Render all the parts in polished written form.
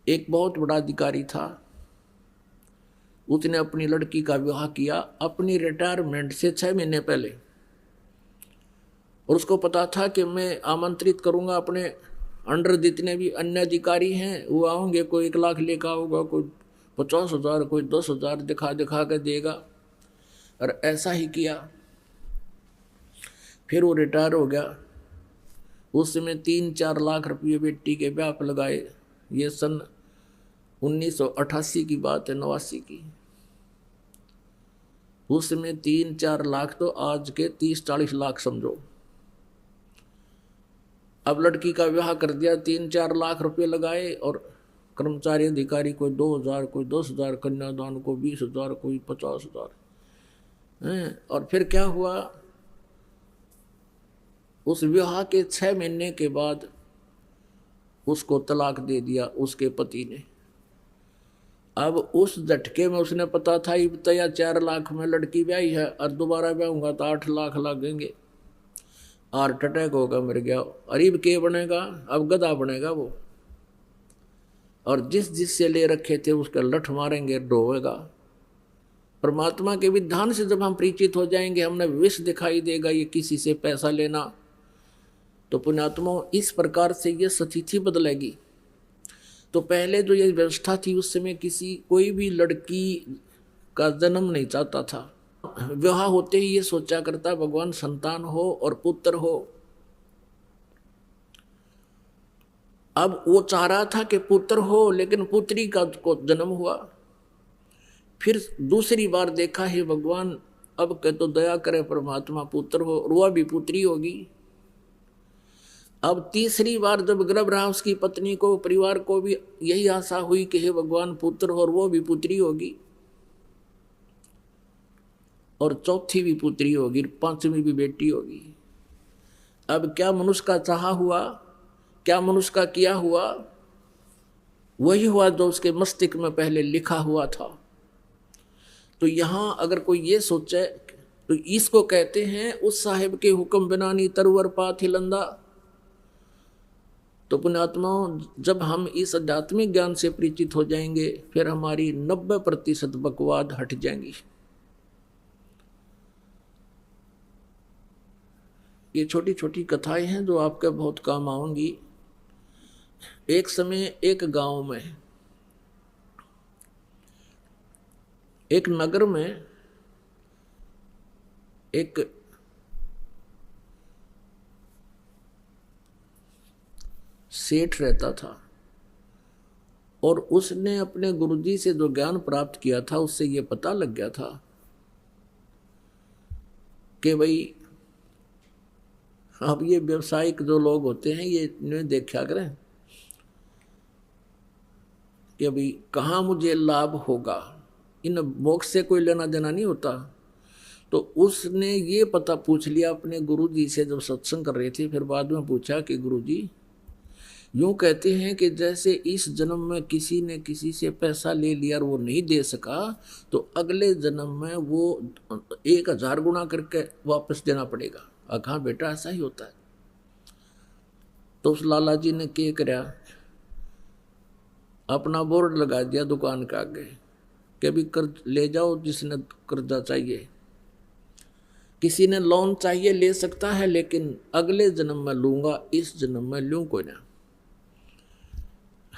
एक बहुत बड़ा अधिकारी था, उसने अपनी लड़की का विवाह किया अपनी रिटायरमेंट से 6 महीने पहले। और उसको पता था कि मैं आमंत्रित करूंगा अपने अंडर जितने भी अन्य अधिकारी हैं वो आओगे, कोई 1 लाख लेकर आओगा, कोई 50,000, कोई 10,000 दिखा दिखा कर देगा। और ऐसा ही किया। फिर वो रिटायर हो गया। उस समय 3-4 लाख रुपये बेटी के ब्याह पर लगाए। ये सन 1988 की बात है, 89 की। उस समय 3-4 लाख तो आज के 30-40 लाख समझो। अब लड़की का विवाह कर दिया, 3-4 लाख रुपए लगाए, और कर्मचारी अधिकारी कोई 2,000, कोई 10,000, कन्यादान को 20,000, कोई 50,000। और फिर क्या हुआ, उस विवाह के 6 महीने के बाद उसको तलाक दे दिया उसके पति ने। अब उस झटके में उसने पता था ये तया 4 लाख में लड़की ब्याही है और दोबारा ब्याहूंगा तो 8 लाख लगेंगे, हार्ट अटैक होगा, मर गया। अरीब के बनेगा, अब गधा बनेगा वो। और जिससे ले रखे थे उसका लठ मारेंगे, डोवेगा। परमात्मा के विधान से जब हम परिचित हो जाएंगे, हमने विष दिखाई देगा ये किसी से पैसा लेना, तो पुण्यात्मा इस प्रकार से ये स्थिति बदलेगी। तो पहले जो ये व्यवस्था थी उस समय कोई भी लड़की का जन्म नहीं चाहता था। विवाह होते ही ये सोचा करता भगवान संतान हो और पुत्र हो। अब वो चाह रहा था कि पुत्र हो, लेकिन पुत्री का को जन्म हुआ। फिर दूसरी बार देखा है भगवान अब कह तो दया करे परमात्मा, पुत्र हो, और वह भी पुत्री होगी। अब तीसरी बार जब गर्भ रहा उसकी पत्नी को, परिवार को भी यही आशा हुई कि हे भगवान पुत्र हो, और वो भी पुत्री होगी, और चौथी भी पुत्री होगी, 5वीं भी बेटी होगी। अब क्या मनुष्य का चाहा हुआ, क्या मनुष्य का किया हुआ, वही हुआ जो उसके मस्तिष्क में पहले लिखा हुआ था। तो यहां अगर कोई ये सोचे तो इसको कहते हैं उस साहिब के हुक्म बिना नी तरवर पात हिलंदा। तो पुण्यात्मा जब हम इस आध्यात्मिक ज्ञान से परिचित हो जाएंगे, फिर हमारी 90% बकवाद हट जाएंगी। ये छोटी छोटी कथाएं हैं जो आपके बहुत काम आएंगी। एक समय एक गांव में, एक नगर में एक सेठ रहता था, और उसने अपने गुरुजी से जो ज्ञान प्राप्त किया था उससे ये पता लग गया था कि भाई अब ये व्यवसायिक जो लोग होते हैं ये इन्हें देखा करें कि अभी कहाँ मुझे लाभ होगा, इन मोक्ष से कोई लेना देना नहीं होता। तो उसने ये पता पूछ लिया अपने गुरुजी से जब सत्संग कर रहे थे। फिर बाद में पूछा कि गुरुजी यूँ कहते हैं कि जैसे इस जन्म में किसी ने किसी से पैसा ले लिया और वो नहीं दे सका, तो अगले जन्म में वो 1000 गुना करके वापस देना पड़ेगा। कहा बेटा ऐसा ही होता है। तो उस लाला जी ने क्या कराया, अपना बोर्ड लगा दिया दुकान के आगे कि अभी कर्ज ले जाओ, जिसने कर्जा चाहिए, किसी ने लोन चाहिए ले सकता है, लेकिन अगले जन्म में लूंगा, इस जन्म में लूँ कोई ना।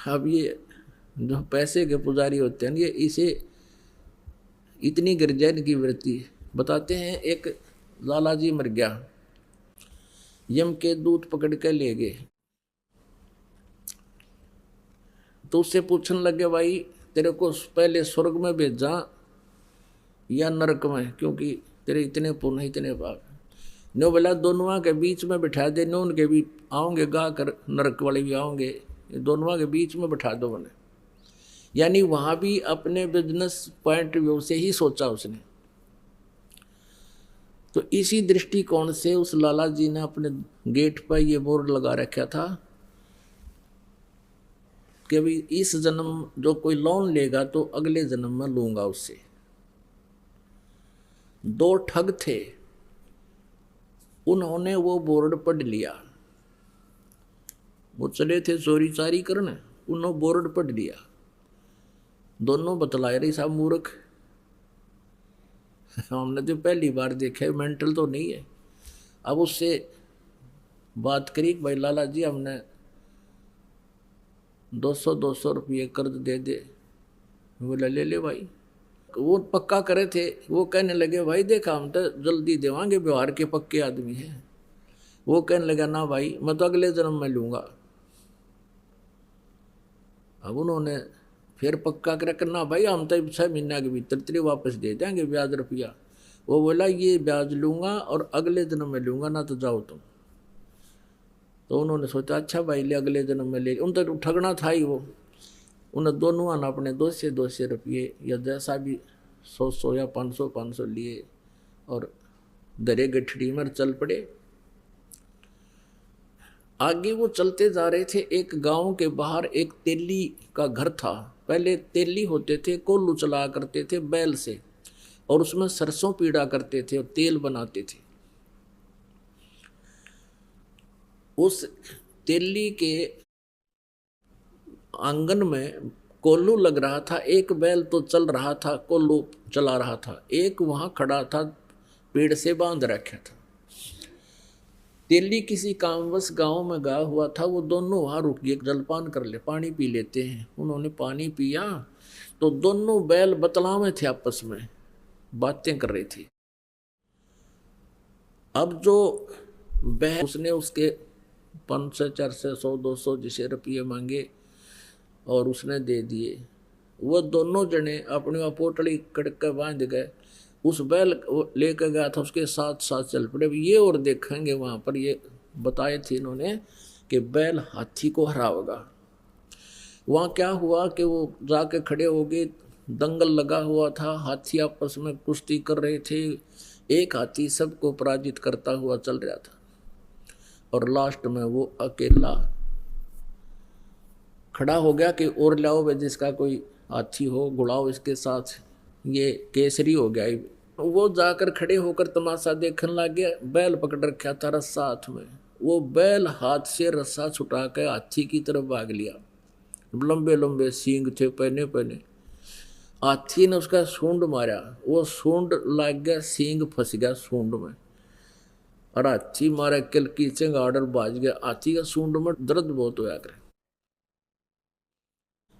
अब ये जो पैसे के पुजारी होते हैं ये इसे इतनी गिरजैन की वृत्ति बताते हैं। एक लाला जी मर गया, यम के दूत पकड़ के ले गए। तो उससे पूछने लगे भाई तेरे को पहले स्वर्ग में भेजा या नरक में, क्योंकि तेरे इतने पुण्य इतने पाप। नो बोला दोनों के बीच में बिठा दे, नो उनके भी आओगे गा कर, नरक वाले भी आओगे, दोनों के बीच में बिठा दो मैंने। यानी वहां भी अपने बिजनेस पॉइंट व्यू से ही सोचा उसने। तो इसी दृष्टिकोण से उस लाला जी ने अपने गेट पर ये बोर्ड लगा रखा था कि भाई इस जन्म जो कोई लोन लेगा तो अगले जन्म में लूंगा उससे। 2 ठग थे, उन्होंने वो बोर्ड पढ़ लिया। वो चले थे चोरी चारी करने, उन्होंने बोर्ड पढ़ लिया, दोनों बतलाए रही साहब मूर्ख। हमने तो पहली बार देखा, मेंटल तो नहीं है। अब उससे बात करी भाई लाला जी हमने 200 रुपये कर्ज दे दे। बोला ले ले भाई। वो पक्का करे थे, वो कहने लगे भाई देखा हम तो जल्दी देवांगे, व्यवहार के पक्के आदमी हैं। वो कहने लगा ना भाई मैं तो अगले जन्म में लूंगा। अब उन्होंने फिर पक्का करना भाई हम तो 6 महीने के भीतर तेरे वापस दे देंगे ब्याज रुपया। वो बोला ये ब्याज लूंगा और अगले जन्म में लूंगा, ना तो जाओ तुम। तो उन्होंने सोचा अच्छा भाई ले अगले जन्म में ले। उन तो ठगना था ही वो। उन्हें दोनों आना अपने 200 रुपये या जैसा भी 100 या 500 लिए और दरे गठड़ी में चल पड़े। आगे वो चलते जा रहे थे। एक गांव के बाहर एक तेली का घर था। पहले तेली होते थे, कोल्लू चला करते थे बैल से, और उसमें सरसों पीड़ा करते थे और तेल बनाते थे। उस तेली के आंगन में कोल्लू लग रहा था। एक बैल तो चल रहा था, कोल्लू चला रहा था, एक वहां खड़ा था पेड़ से बांध रखा था। तेली किसी कामवश गांव में गया हुआ था। वो दोनों वहां रुक गए, जलपान कर ले, पानी पी लेते हैं। उन्होंने पानी पिया तो दोनों बैल बतलावे थे, आपस में बातें कर रहे थे। अब जो बैल उसने उसके 500 400 100 200 जिसे रुपये मांगे और उसने दे दिए। वो दोनों जने अपनी वहाँ पोटली कड़क कर बांध गए। उस बैल लेकर गया था, उसके साथ साथ चल पड़े। ये और देखेंगे वहाँ पर ये बताए थे इन्होंने कि बैल हाथी को हराएगा। वहाँ क्या हुआ कि वो जाके खड़े हो गए, दंगल लगा हुआ था, हाथी आपस में कुश्ती कर रहे थे। एक हाथी सबको पराजित करता हुआ चल रहा था और लास्ट में वो अकेला खड़ा हो गया कि और लाओ भाई जिसका कोई हाथी हो, गुड़ाओ इसके साथ, ये केसरी हो गया। वो जाकर खड़े होकर तमाशा देखने लग गया। बैल पकड़ रखा था रस्सा हाथ में। वो बैल हाथ से रस्सा छुटा कर हाथी की तरफ भाग लिया। लंबे लंबे सींग थे पहने पहने। हाथी ने उसका सूंड मारा, वो सूंड लग गया, सींग फंस गया सूंड में और हाथी मारा किल की चंगाड़ बाज गया। हाथी का सूंड में दर्द बहुत होया करे।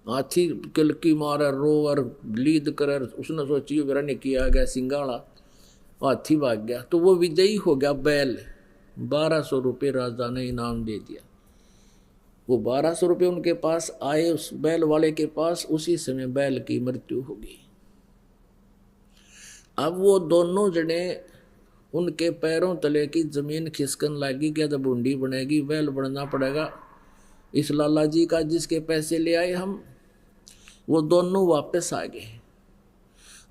हाथी किलकी मारे रोवर लीद करे। उसने सोची मेरा ने किया गया सिंगाड़ा, हाथी भाग गया। तो वो विजयी हो गया बैल। 1200 रुपये राजा ने इनाम दे दिया। वो 1200 रुपये उनके पास आए, उस बैल वाले के पास। उसी समय बैल की मृत्यु हो गई। अब वो दोनों जने उनके पैरों तले की जमीन खिसकन लगी। क्या तो बूंदी बनेगी, बैल बनना पड़ेगा इस लाला जी का जिसके पैसे ले आए हम। वो दोनों वापस आ गए।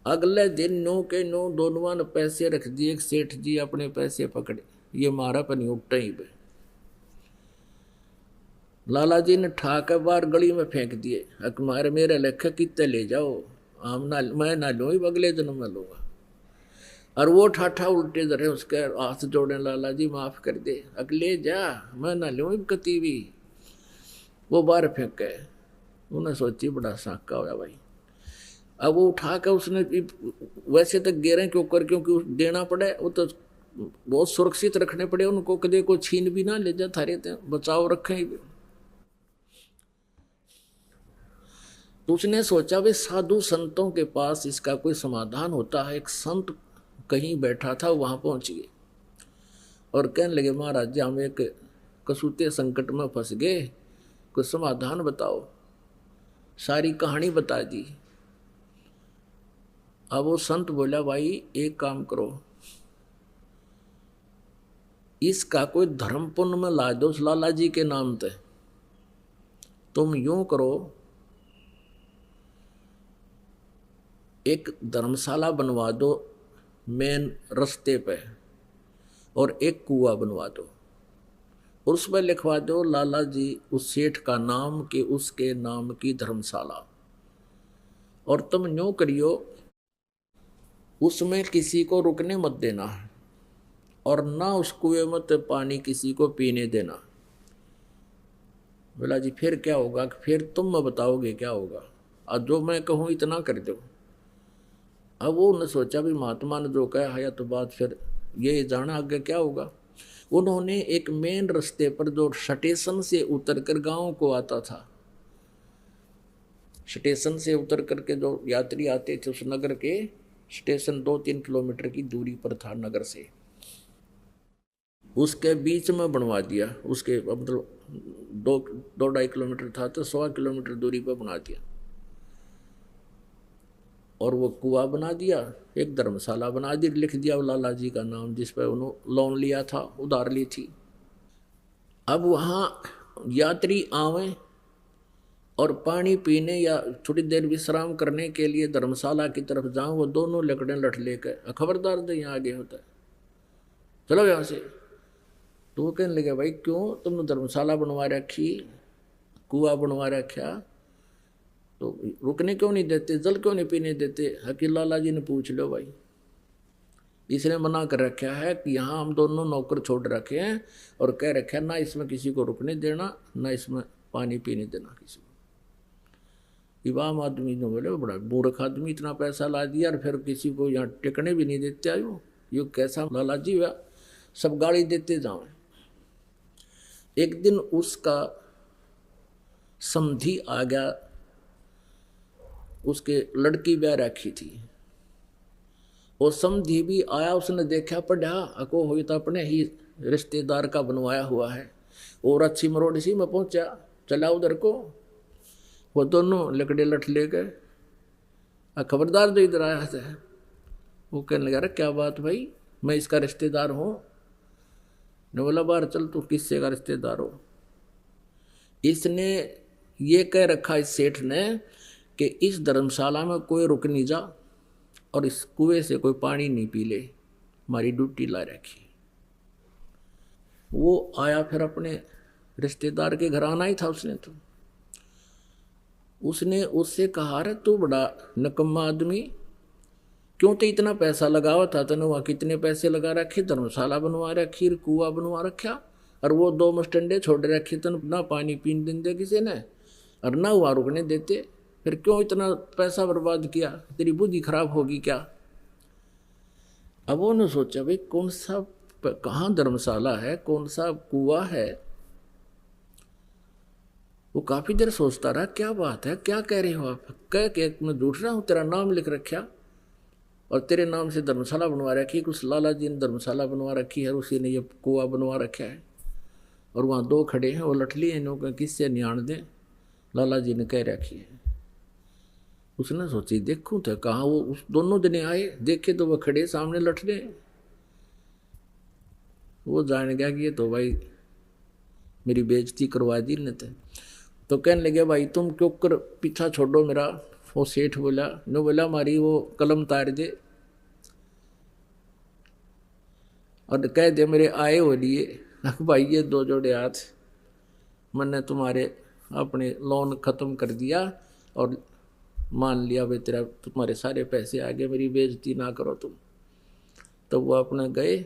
अगले दिन 9 के 9 दोनों ने पैसे रख दिए। सेठ जी अपने पैसे पकड़े, ये मारा पर नहीं उठा ही। लाला जी ने ठाकर बाहर गली में फेंक दिए। अकमार मेरे लेखा कितने ले जाओ, हम ना, मैं ना लूँ, अगले दिन में लूँगा। और वो ठाठा उल्टे धरे, उसके हाथ जोड़े, लाला जी माफ कर दे, अगले जा, मैं ना लूँ कती भी। वो बाहर फेंक गए। उन्हें सोची बड़ा साका होया भाई। अब वो उठा कर उसने, वैसे तो गिरे क्यों कर, क्योंकि देना पड़े, वो तो बहुत सुरक्षित रखने पड़े उनको, कदे को छीन भी ना ले जा, थारे थे बचाव रखे। तो उसने सोचा भाई साधु संतों के पास इसका कोई समाधान होता है। एक संत कहीं बैठा था, वहां पहुंच गए और कहने लगे महाराज जी हम एक कसूते संकट में फंस गए, कोई समाधान बताओ। सारी कहानी बता दी। अब वो संत बोला भाई एक काम करो, इसका कोई धर्म पुण्य में ला दो उस लाला जी के नाम पे। तुम यूं करो, एक धर्मशाला बनवा दो मेन रास्ते पे और एक कुआं बनवा दो और उस पर लिखवा दो लाला जी उस सेठ का नाम के उसके नाम की धर्मशाला। और तुम यूं करियो, उसमें किसी को रुकने मत देना और ना उस कुएं में पानी किसी को पीने देना। बोला जी फिर क्या होगा? फिर तुम मैं बताओगे क्या होगा, और जो मैं कहूँ इतना कर दो। अब वो उन्होंने सोचा भी महात्मा ने जो कहा है तो बात, फिर ये जाना आगे क्या होगा। उन्होंने एक मेन रास्ते पर जो स्टेशन से उतर कर गाँव को आता था, स्टेशन से उतर करके जो यात्री आते थे उस नगर के, स्टेशन 2-3 किलोमीटर की दूरी पर था नगर से, उसके बीच में बनवा दिया। उसके मतलब 2-2.5 किलोमीटर था तो 1.25 किलोमीटर दूरी पर बना दिया। और वो कुआं बना दिया, एक धर्मशाला बना दी, लिख दिया लाला जी का नाम जिस पर उन्होंने लोन लिया था, उधार ली थी। अब वहाँ यात्री आवे और पानी पीने या थोड़ी देर विश्राम करने के लिए धर्मशाला की तरफ जाऊं, वो दोनों लकड़े लठ लेकर, खबरदार दे यहाँ आगे होता है, चलो यहाँ से। तो वो कहने लगे भाई क्यों, तुमने धर्मशाला बनवा रखी, कुआं बनवा रखा, तो रुकने क्यों नहीं देते, जल क्यों नहीं पीने देते? हकीम लाला जी ने पूछ लो भाई, इसने मना कर रखा है कि यहाँ हम दोनों नौकर छोड़ रखे हैं और कह रखा है ना इसमें किसी को रुकने देना, ना इसमें पानी पीने देना किसी को। इमाम आदमी ने बोले बड़ा मूर्ख आदमी, इतना पैसा ला दिया और फिर किसी को यहाँ टिकने भी नहीं देते आयो, यो कैसा लाला जी हुआ, सब गाली देते जाओ। एक दिन उसका समधी आ गया, उसके लड़की ब्याह रखी थी, वो समधी भी आया, उसने देखा पढ़ा अको हो तो अपने ही रिश्तेदार का बनवाया हुआ है, और अच्छी मरोड़ी सी में पहुंचा, चला उधर को, वो दोनों लकड़े लठ ले गए, खबरदार जो इधर आया था। वो कहने लगा अरे क्या बात भाई, मैं इसका रिश्तेदार हूँ। ने बोला बाहर चल, तू किससे का रिश्तेदार हो? इसने ये कह रखा इस सेठ ने कि इस धर्मशाला में कोई रुक नहीं जा और इस कुएं से कोई पानी नहीं पी ले, हमारी ड्यूटी ला रखी। वो आया फिर अपने रिश्तेदार के घर आना ही था उसने, तो उसने उससे कहा रे तू बड़ा नकम्मा आदमी, क्यों तो इतना पैसा लगावा था, तने वहाँ कितने पैसे लगा रखे, धर्मशाला बनवा रखी, कुआं बनवा रखा, और वो 2 मस्टंडे छोड़ रखे, तन ना पानी पीने देते किसी ने और ना वहाँ रुकने देते, फिर क्यों इतना पैसा बर्बाद किया, तेरी बुद्धि खराब होगी क्या? अब उन्होंने सोचा भाई कौन सा, कहाँ धर्मशाला है, कौन सा कुआं है। वो काफी देर सोचता रहा, क्या बात है, क्या कह रहे हो आप, कह के मैं झूठ रहा हूँ, तेरा नाम लिख रखा और तेरे नाम से धर्मशाला बनवा रखी, कुछ लाला जी ने धर्मशाला बनवा रखी है, उसी ने ये कुआं बनवा रखा है, और वहाँ 2 खड़े हैं, वो लठली हैं, इन्हों किससे न्याण दें, लाला जी ने कह रखी है। उसने सोची देखूं तो कहाँ, वो उस दोनों जने आए, देखे तो वो खड़े सामने लठ रहे, वो जान गया कि ये तो भाई मेरी बेइज्जती करवा दी ने। तो कहने लगे भाई तुम क्यों कर पीछा छोड़ो मेरा। वो सेठ बोला, नो बोला हमारी वो कलम तार दे और कह दे मेरे आए हो लिए भाई ये 2 जोड़े हाथ, मैंने तुम्हारे अपने लोन ख़त्म कर दिया और मान लिया भाई तेरा, तुम्हारे सारे पैसे आ गए, मेरी बेइज्जती ना करो तुम। तो वो अपने गए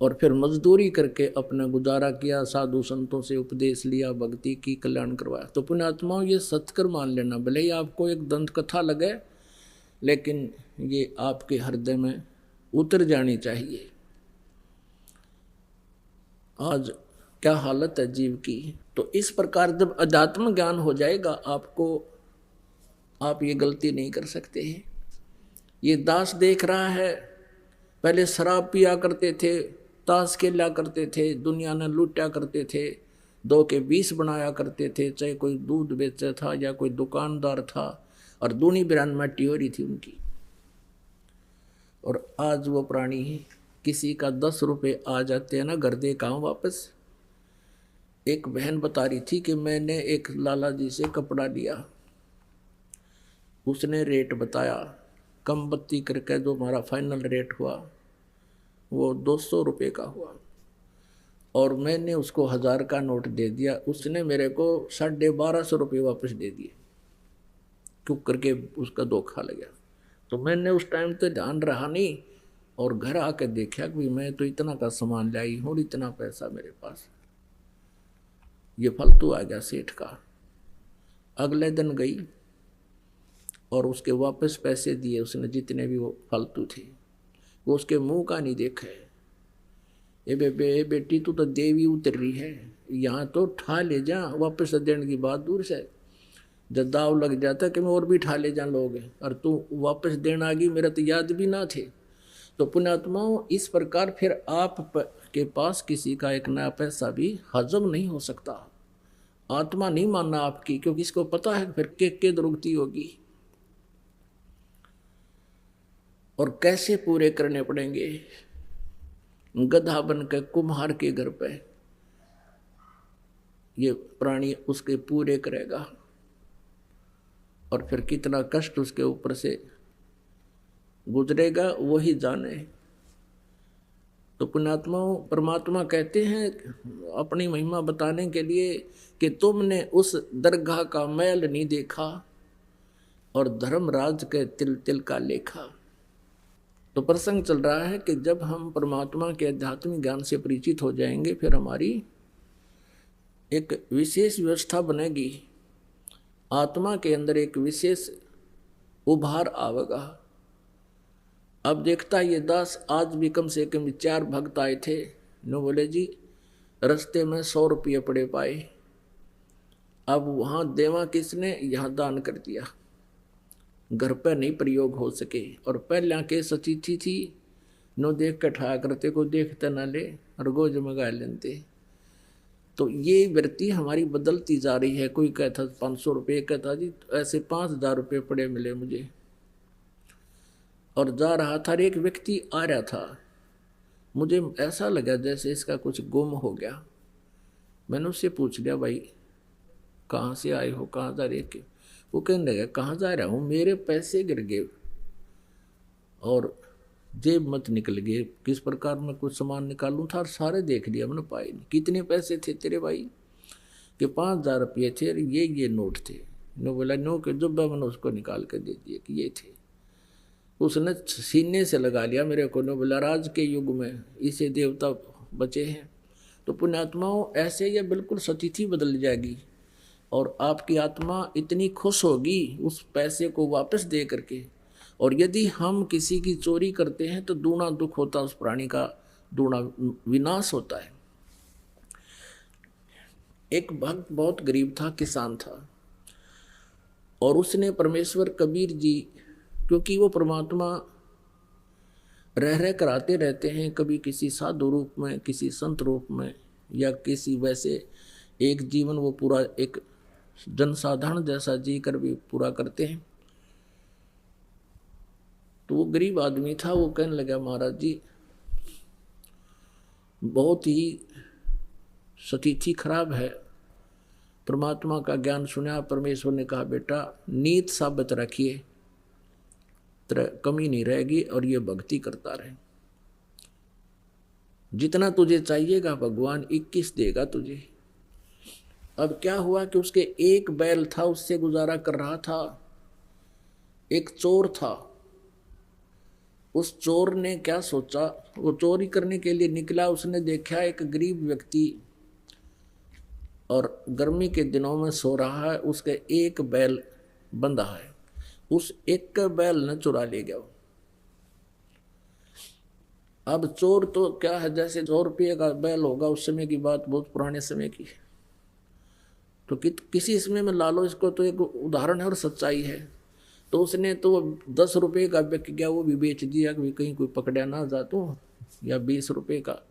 और फिर मजदूरी करके अपना गुजारा किया, साधु संतों से उपदेश लिया, भक्ति की, कल्याण करवाया। तो पुण्यात्माओं ये सत्कर मान लेना, भले ही आपको एक दंत कथा लगे लेकिन ये आपके हृदय में उतर जानी चाहिए। आज क्या हालत है जीव की। तो इस प्रकार जब अध्यात्म ज्ञान हो जाएगा आपको, आप ये गलती नहीं कर सकते हैं। ये दास देख रहा है, पहले शराब पिया करते थे, ताश खेला करते थे, दुनिया ने लूटा करते थे, 2 के 20 बनाया करते थे, चाहे कोई दूध बेचा था या कोई दुकानदार था, और दूनी बिरान मट्टी हो रही थी उनकी। और आज वो प्राणी किसी का 10 रुपये आ जाते हैं ना, घर दे काम वापस। एक बहन बता रही थी कि मैंने एक लाला जी से कपड़ा लिया, उसने रेट बताया कम बत्ती करके, जो हमारा फाइनल रेट हुआ वो 200 रुपये का हुआ, और मैंने उसको 1000 का नोट दे दिया, उसने मेरे को 1250 रुपये वापस दे दिए, क्यों करके उसका धोखा लगा। तो मैंने उस टाइम तो ध्यान रहा नहीं, और घर आके देखा कि मैं तो इतना का सामान लाई हूँ और इतना पैसा मेरे पास। ये फालतू आ गया सेठ का। अगले दिन गई और उसके वापस पैसे दिए उसने, जितने भी वो फालतू थे। वो उसके मुंह का नहीं देखा। ए बेटी तू तो देवी उतर रही है, यहाँ तो ठा ले जा। वापस देने की बात दूर से, जब दाव लग जाता कि मैं और भी ठा ले जा लोग, और तू वापस देना आ गई, मेरा तो याद भी ना थे। तो पुण्यात्माओं, इस प्रकार फिर आप के पास किसी का एक नया पैसा भी हजम नहीं हो सकता। आत्मा नहीं मानना आपकी, क्योंकि इसको पता है फिर के दुर्गति होगी और कैसे पूरे करने पड़ेंगे। गधा बन के कुम्हार के घर पे ये प्राणी उसके पूरे करेगा, और फिर कितना कष्ट उसके ऊपर से गुजरेगा वही जाने। तो पुण्यात्माओं, परमात्मा कहते हैं अपनी महिमा बताने के लिए कि तुमने उस दरगाह का मैल नहीं देखा और धर्मराज के तिल तिल का लेखा। तो प्रसंग चल रहा है कि जब हम परमात्मा के आध्यात्मिक ज्ञान से परिचित हो जाएंगे, फिर हमारी एक विशेष व्यवस्था बनेगी, आत्मा के अंदर एक विशेष उभार आवेगा। अब देखता ये दास, आज भी कम से कम 4 भक्त आए थे। नो बोले जी रास्ते में 100 रुपये पड़े पाए। अब वहाँ देवा किसने, यहाँ दान कर दिया, घर पर नहीं प्रयोग हो सके। और पहले के सचिथी थी, नो देख के ठा करते, को देखते ना ले और गोज मगा लेते। तो ये वृत्ति हमारी बदलती जा रही है। कोई कहता 500 रुपये, कहता जी ऐसे 5000 रुपये पड़े मिले मुझे। और जा रहा था, एक व्यक्ति आ रहा था, मुझे ऐसा लगा जैसे इसका कुछ गुम हो गया। मैंने उससे पूछ लिया, भाई कहाँ से आए हो, कहाँ जा रहे हो? वो कहने लगा, कहाँ जा रहा हूँ, मेरे पैसे गिर गए और जेब मत निकल गए। किस प्रकार मैं कुछ सामान निकालूँ था और सारे देख लिया, मैंने पाए नहीं। कितने पैसे थे तेरे भाई? कि 5000 रुपये थे और ये नोट थे। नो बोला, नो के जब मैंने उसको निकाल कर दे दिए कि ये थे। उसने सीने से लगा लिया मेरे को। नो बोला, राज के युग में इसे देवता बचे हैं। तो पुण्यात्माओं, ऐसे ये बिल्कुल स्थिति बदल जाएगी और आपकी आत्मा इतनी खुश होगी उस पैसे को वापस दे करके। और यदि हम किसी की चोरी करते हैं तो दूना दुख होता, उस प्राणी का दूना विनाश होता है। एक भक्त बहुत गरीब था, किसान था, और उसने परमेश्वर कबीर जी, क्योंकि वो परमात्मा रह कराते रहते हैं, कभी किसी साधु रूप में, किसी संत रूप में, या किसी वैसे एक जीवन वो पूरा एक जनसाधारण जैसा जी कर भी पूरा करते हैं। तो वो गरीब आदमी था। वो कहने लगा, महाराज जी बहुत ही स्थिति खराब है, परमात्मा का ज्ञान सुना। परमेश्वर ने कहा, बेटा नीत साबित रखिए, कमी नहीं रहेगी और ये भक्ति करता रहे। जितना तुझे चाहिएगा भगवान 21 देगा तुझे। अब क्या हुआ कि उसके एक बैल था, उससे गुजारा कर रहा था। एक चोर था, उस चोर ने क्या सोचा, वो चोरी करने के लिए निकला। उसने देखा एक गरीब व्यक्ति और गर्मी के दिनों में सो रहा है, उसके एक बैल बंधा है। उस एक बैल ने चुरा ले गया। अब चोर तो क्या है, जैसे 100 रुपये का बैल होगा, उस समय की बात, बहुत पुराने समय की है। तो किसी समय में ला लो इसको, तो एक उदाहरण है और सच्चाई है। तो उसने तो 10 रुपये का बिक गया, वो भी बेच दिया कि कहीं कोई पकड़ा ना जा तो, या 20 रुपये का,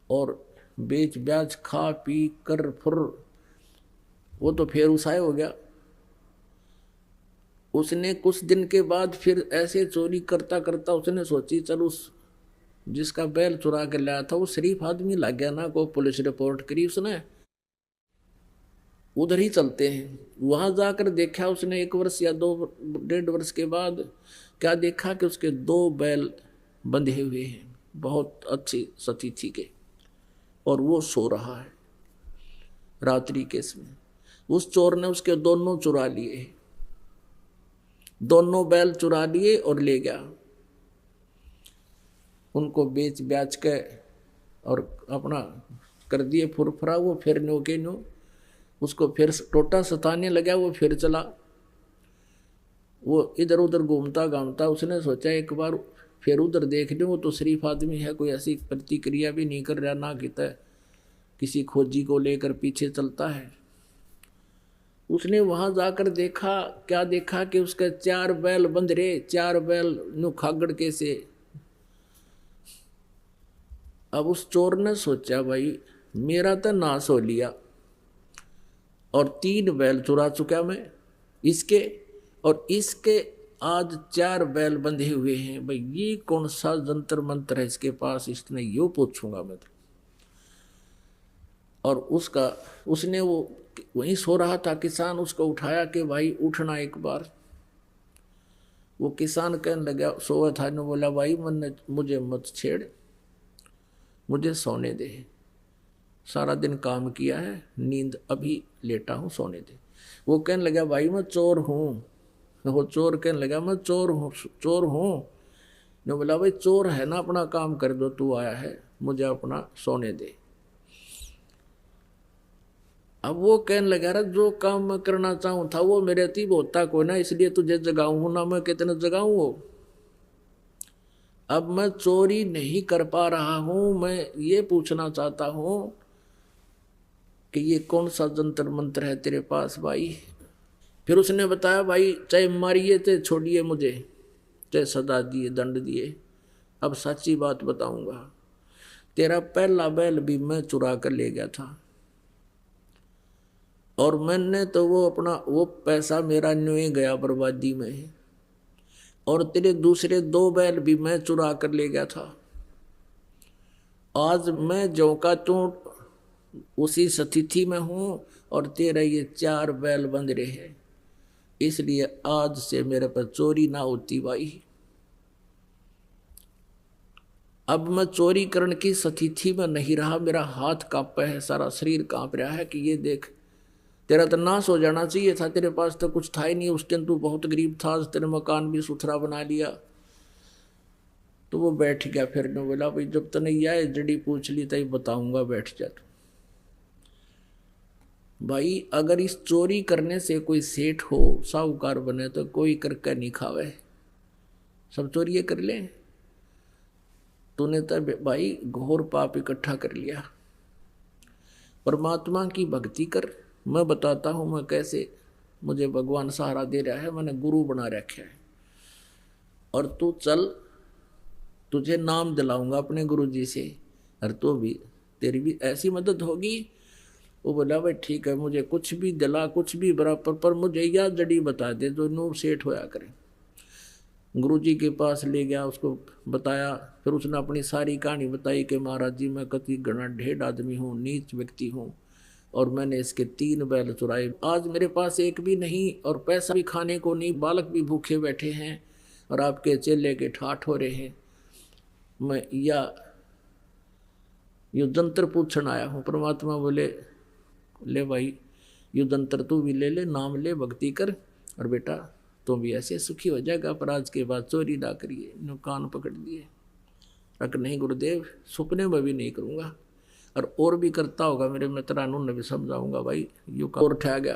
और बेच ब्याज खा पी कर फुर वो तो फिर उसाए हो गया। उसने कुछ दिन के बाद फिर ऐसे चोरी करता करता उसने सोची, चल उस जिसका बैल चुरा के लाया था वो शरीफ आदमी लग गया ना, को पुलिस रिपोर्ट करी उसने, उधर ही चलते हैं। वहां जाकर देखा उसने 1 वर्ष या 2-1.5 वर्ष के बाद क्या देखा कि उसके 2 बैल बंधे हुए हैं, बहुत अच्छी स्थिति के, और वो सो रहा है रात्रि के समय। उस चोर ने उसके दोनों चुरा लिए, दोनों बैल चुरा लिए और ले गया। उनको बेच ब्याच के और अपना कर दिए फुरफुरा। वो फिर नो के नो उसको फिर टोटा सताने लगा, वो फिर चला। वो इधर उधर घूमता घामता उसने सोचा एक बार फिर उधर देख लूँ, वो तो शरीफ आदमी है, कोई ऐसी प्रतिक्रिया भी नहीं कर रहा, ना कहता किसी खोजी को लेकर पीछे चलता है। उसने वहां जाकर देखा, क्या देखा कि उसके 4 बैल बंध रहे, 4 बैल नु खागड़ के से। अब उस चोर ने सोचा भाई मेरा तो नाश हो लिया और 3 बैल चुरा चुका मैं इसके, और इसके आज 4 बैल बंधे हुए हैं। भाई ये कौन सा जंतर मंत्र है इसके पास, इसने यो पूछूंगा मैं तो। और उसने वो वहीं सो रहा था किसान, उसको उठाया कि भाई उठना एक बार। वो किसान कहने लगा, सोया था ने बोला भाई मुझे मत छेड़, मुझे सोने दे, सारा दिन काम किया है, नींद अभी लेटा हूँ, सोने दे। वो कहने लगा भाई मैं चोर हूँ। वो चोर कहने लगा मैं चोर हूँ। ने बोला भाई चोर है ना, अपना काम कर दो, तू आया है, मुझे अपना सोने दे। अब वो कहने लगा रहा जो काम मैं करना चाहूँ था वो मेरे अतीब होता को ना, इसलिए तुझे जगाऊँ ना, मैं कितने जगाऊँ वो। अब मैं चोरी नहीं कर पा रहा हूँ, मैं ये पूछना चाहता हूँ कि ये कौन सा जंतर मंत्र है तेरे पास भाई। फिर उसने बताया भाई चाहे मारिए चाहे छोड़िए मुझे, चाहे सजा दिए दंड दिए, अब सच्ची बात बताऊंगा, तेरा पहला बैल भी मैं चुरा कर ले गया था, और मैंने तो वो पैसा मेरा न्यों गया बर्बादी में, और तेरे दूसरे 2 बैल भी मैं चुरा कर ले गया था। आज मैं जो का तू उसी स्थिति में हूं और तेरा ये 4 बैल बंध रहे हैं, इसलिए आज से मेरे पर चोरी ना होती भाई। अब मैं चोरी करने की स्थिति में नहीं रहा, मेरा हाथ कांपा है, सारा शरीर कांप रहा है कि ये देख तेरा तो नाश हो जाना चाहिए था, तेरे पास तो कुछ था ही नहीं, उस दिन तू बहुत गरीब था, आज तेरे मकान भी सुथरा बना लिया। तो वो बैठ गया, फिर ने बोला भाई जब तने यह जड़ी पूछ ली तभी बताऊंगा, बैठ जा तू। भाई अगर इस चोरी करने से कोई सेठ हो साहूकार बने तो कोई करके नहीं खावे, सब चोरी कर ले। तूने तो भाई घोर पाप इकट्ठा कर लिया। परमात्मा की भक्ति कर, मैं बताता हूँ मैं कैसे मुझे भगवान सहारा दे रहा है, मैंने गुरु बना रखा है, और तू चल, तुझे नाम दिलाऊंगा अपने गुरु जी से, और तो भी तेरी भी ऐसी मदद होगी। वो बोला भाई ठीक है, मुझे कुछ भी दिला, कुछ भी बराबर, पर मुझे यह जड़ी बता दे जो नूर सेठ होया करे। गुरु जी के पास ले गया, उसको बताया, फिर उसने अपनी सारी कहानी बताई कि महाराज जी मैं कति घना ढेर आदमी हूँ, नीच व्यक्ति हूँ, और मैंने इसके 3 बैल चुराए, आज मेरे पास एक भी नहीं, और पैसा भी खाने को नहीं, बालक भी भूखे बैठे हैं, और आपके चेले के ठाठ हो रहे हैं। मैं यो जंतर पूछण आया हूँ। परमात्मा बोले ले भाई यो जंतर तू भी ले ले, नाम ले, भक्ति कर, और बेटा तुम भी ऐसे सुखी हो जाएगा, पर आज के बाद चोरी ना करिए। नो कान पकड़ दिए, अगर नहीं गुरुदेव सपने में भी नहीं करूँगा, और भी करता होगा मेरे मित्रानों ने भी समझाऊंगा भाई यू का। और ठा गया,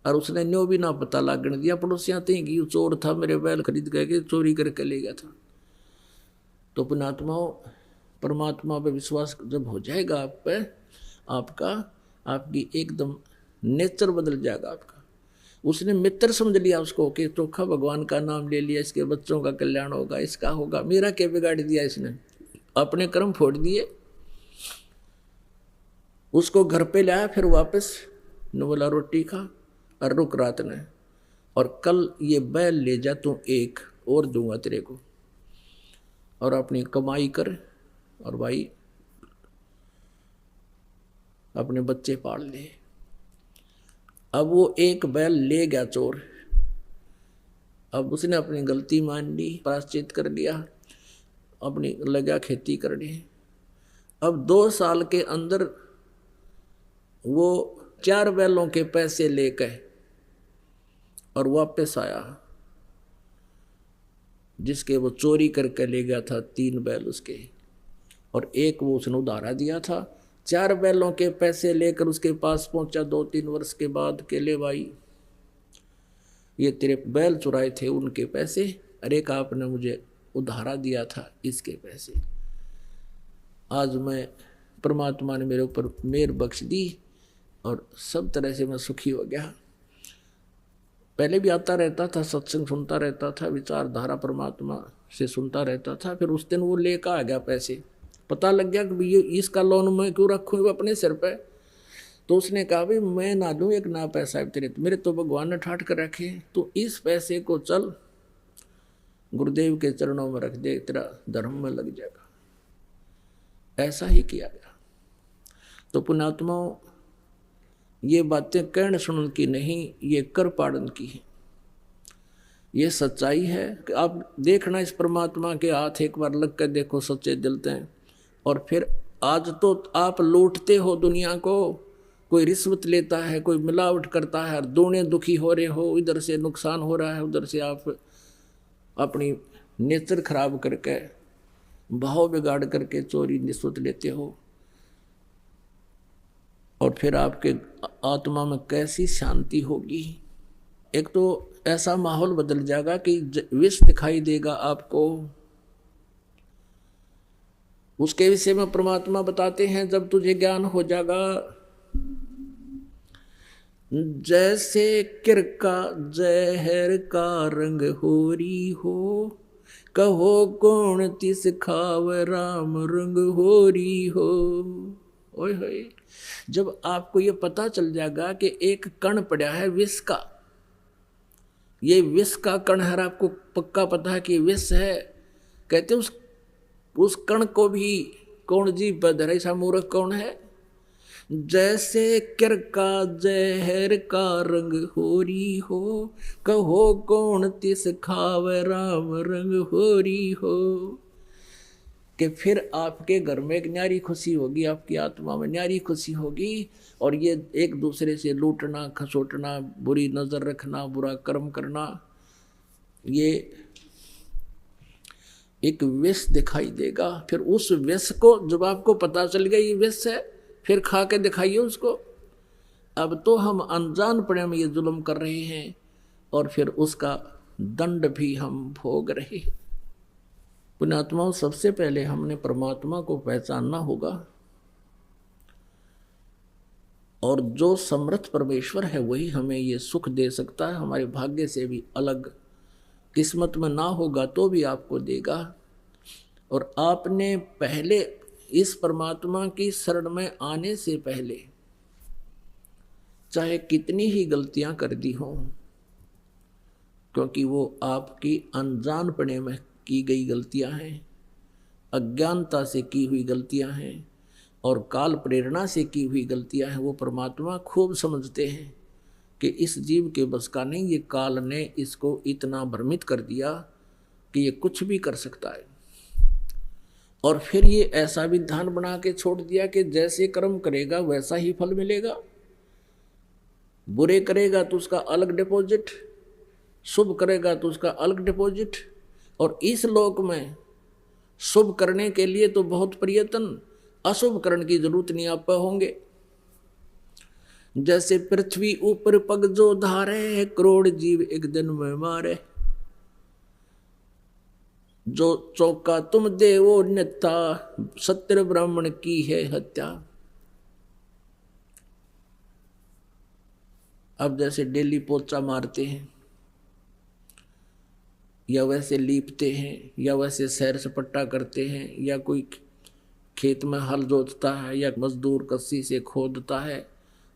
और उसने न्यो भी ना पता लागने दिया पड़ोसियाँ थे कि यू चोर था, मेरे बैल खरीद के चोरी करके ले गया था। तो पुणात्माओं परमात्मा पे विश्वास जब हो जाएगा आप पे, आपकी एकदम नेचर बदल जाएगा आपका। उसने मित्र समझ लिया उसको कि चोखा भगवान का नाम ले लिया, इसके बच्चों का कल्याण होगा, इसका होगा, मेरा क्या बिगाड़ दिया इसने, अपने कर्म फोड़ दिए। उसको घर पे लाया, फिर वापस न बोला रोटी खा और रुक रात ने, और कल ये बैल ले जा, तू एक और दूंगा तेरे को, और अपनी कमाई कर, और भाई अपने बच्चे पाल ले। अब वो एक बैल ले गया चोर, अब उसने अपनी गलती मान ली, प्रायश्चित कर लिया, अपनी लगा खेती करने। अब 2 साल के अंदर वो 4 बैलों के पैसे लेकर और वापस आया, जिसके वो चोरी करके ले गया था 3 बैल उसके, और एक वो उसने उधारा दिया था, 4 बैलों के पैसे लेकर उसके पास पहुंचा 2-3 वर्ष के बाद के ले भाई, ये तेरे बैल चुराए थे उनके पैसे, अरे का आपने मुझे उधारा दिया था इसके पैसे, आज मैं परमात्मा ने मेरे ऊपर मेहर बख्श दी और सब तरह से मैं सुखी हो गया। पहले भी आता रहता था, सत्संग सुनता रहता था, विचारधारा परमात्मा से सुनता रहता था। फिर उस दिन वो लेकर आ गया पैसे, पता लग गया कि ये इसका लोन मैं क्यों रखूँ अपने सिर पे। तो उसने कहा भाई मैं ना दूँ एक ना पैसा है तेरे, मेरे तो भगवान ने ठाट कर रखे, तो इस पैसे को चल गुरुदेव के चरणों में रख दे, तेरा धर्म में लग जाएगा। ऐसा ही किया गया। तो पुण्यात्माओं, ये बातें कहने सुनने की नहीं, ये कर पाड़न की है। ये सच्चाई है कि आप देखना इस परमात्मा के हाथ एक बार लग कर देखो सच्चे दिल से। और फिर आज तो आप लूटते हो दुनिया को, कोई रिश्वत लेता है, कोई मिलावट करता है, दोनों दुखी हो रहे हो, इधर से नुकसान हो रहा है, उधर से आप अपनी नेचर खराब करके भाव बिगाड़ करके चोरी रिश्वत लेते हो। और फिर आपके आत्मा में कैसी शांति होगी। एक तो ऐसा माहौल बदल जाएगा कि विष दिखाई देगा आपको। उसके विषय में परमात्मा बताते हैं, जब तुझे ज्ञान हो जाएगा, जैसे किरका जहर का रंग होरी हो, कहो कौन तिस खाव राम रंग होरी हो। ओए होए, जब आपको ये पता चल जाएगा कि एक कण पड़ा है विष का, ये विष का कण है, आपको पक्का पता है कि विष है, कहते उस कण को भी कौन जीव पर धरे, ऐसा मूर्ख कौन है। जैसे किरका जहर का रंग होरी हो, कहो कौन तिस खाव राम रंग होरी हो। कि फिर आपके घर में एक न्यारी खुशी होगी, आपकी आत्मा में न्यारी खुशी होगी। और ये एक दूसरे से लूटना, खसोटना, बुरी नजर रखना, बुरा कर्म करना, ये एक विष दिखाई देगा। फिर उस विष को जब आपको पता चल गया ये विष है, फिर खा के दिखाइए उसको। अब तो हम अनजान पड़े में ये जुल्म कर रहे हैं और फिर उसका दंड भी हम भोग रहे हैं। पुण्यात्माओं, सबसे पहले हमने परमात्मा को पहचानना होगा। और जो समर्थ परमेश्वर है वही हमें ये सुख दे सकता है। हमारे भाग्य से भी अलग, किस्मत में ना होगा तो भी आपको देगा। और आपने पहले इस परमात्मा की शरण में आने से पहले चाहे कितनी ही गलतियां कर दी हों, क्योंकि वो आपकी अनजानपने में की गई गलतियां हैं, अज्ञानता से की हुई गलतियां हैं और काल प्रेरणा से की हुई गलतियां हैं। वो परमात्मा खूब समझते हैं कि इस जीव के बस का नहीं, ये काल ने इसको इतना भ्रमित कर दिया कि ये कुछ भी कर सकता है। और फिर ये ऐसा विधान बना के छोड़ दिया कि जैसे कर्म करेगा वैसा ही फल मिलेगा। बुरे करेगा तो उसका अलग डिपॉजिट, शुभ करेगा तो उसका अलग डिपॉजिट। और इस लोक में शुभ करने के लिए तो बहुत प्रयत्न, अशुभ करने की जरूरत नहीं आप होंगे। जैसे पृथ्वी ऊपर पग जो धारे, करोड़ जीव एक दिन में मारे। जो चौका तुम दे वो नित्या, सत्य ब्राह्मण की है हत्या। अब जैसे डेली पोचा मारते हैं, या वैसे लीपते हैं, या वैसे सैर सपट्टा करते हैं, या कोई खेत में हल जोतता है, या मजदूर कस्सी से खोदता है,